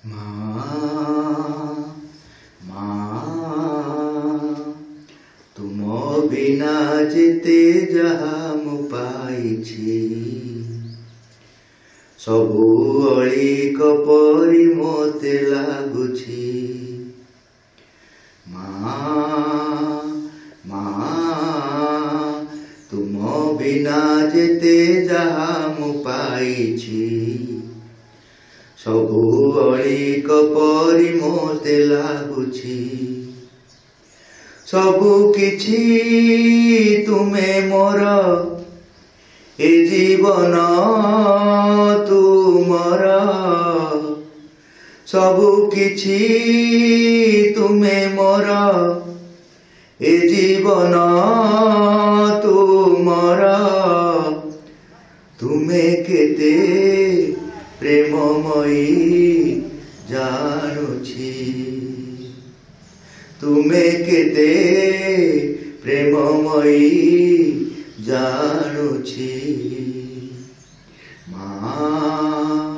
माँ माँ तुम बिना जेते जहा मु पाइछि सबु अळिक परि मोते लागुछि। माँ माँ तुम बिना जेते जहा मु पाइछि सबु अळिक परि मोते लागुछि। सबु किछि तुमे मोर ए जीवन तुमर सबु किछि तुमे मोर ए जीवन तुमर तुमे केते प्रेममयी जानुछि तुमे केते प्रेममयी जानुछि। माँ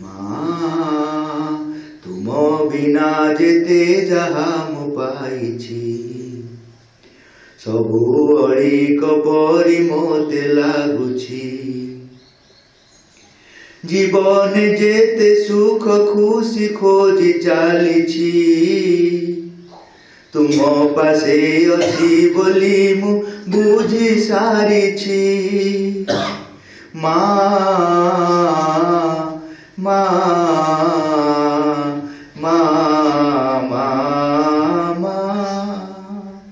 माँ तुम बिना जेते जहा मु पाइछि सबु अळिक परि मोते लागुछि। जीवन जेते सुख खुशी खोजी चालिछि तुम पासे अछि बोली मु बुझी सारिछि। माँ माँ माँ माँ माँ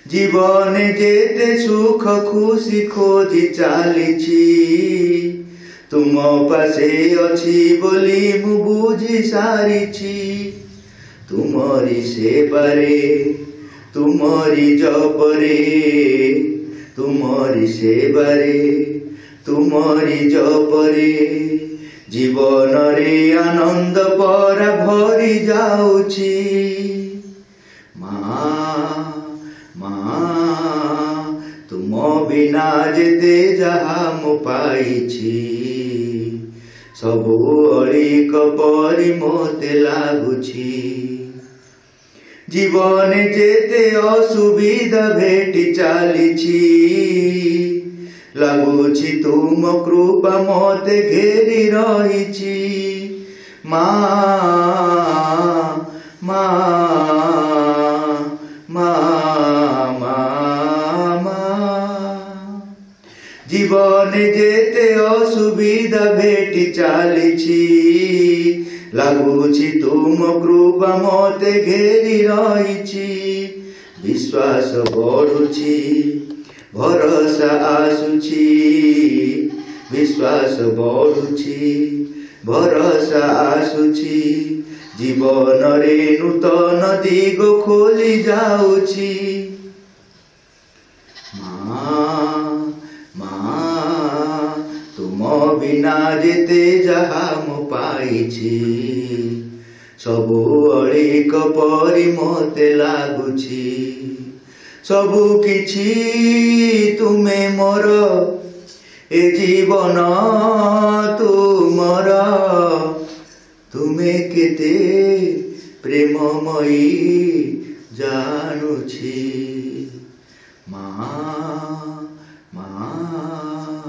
जीवन जेते सुख खुशी खोजी चालिछि तुम पासे अछि बोली मु बुझी सारिछि। तुमरी सेवारे तुमरी जपरे तुमरी सेवारे तुमरी जपरे जीवन रे आनंद परा भरी जाउछि। माँ माँ तुम बिना जेते जहा मु पाइछि सबु अळिक परि मोते लागुछि। जीवन जेते असुविधा भेटी चालिछि लागुछि तुम कृपा मोते घेरी रहिछि। माँ माँ माँ माँ माँ जीवन जेते असुविधा भेटी चालिछि लागुछि तुम कृपा मोते घेरी रहिछि। विश्वास बढ़ुछि भरोसा आसुछि विश्वास बढ़ुछि भरोसा आसुछि जीवन रे नूतन दिग खोली जाउछि। माँ माँ तुम बिना जेते जहा मु पाइछि सबु अळिक परि मोते लागुछि। सबु किछि तुमे मोर ए जीवन तुमर तुमे केते प्रेममयी जानुछि। माँ माँ